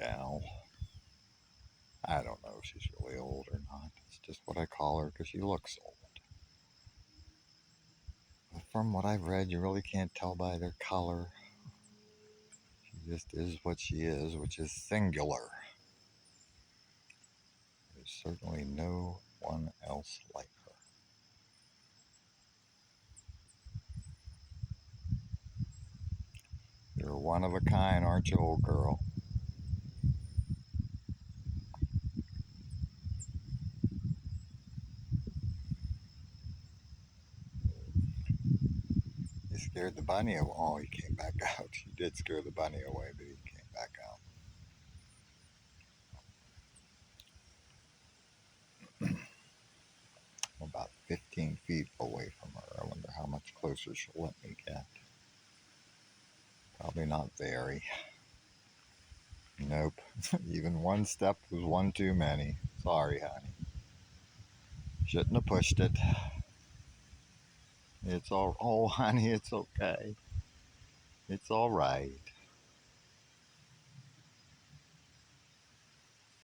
gal. I don't know if she's really old or not. It's just what I call her because she looks old. But from what I've read, you really can't tell by their color. She just is what she is, which is singular. There's certainly no one else like her. You're one of a kind, aren't you, old girl? You scared the bunny away. Oh, he came back out. You did scare the bunny away, but he came back out. I'm about 15 feet away from her. I wonder how much closer she'll let me get. Probably not very. Nope. Even one step was one too many. Sorry, honey. Shouldn't have pushed it. It's all. Oh, honey, it's okay. It's all right.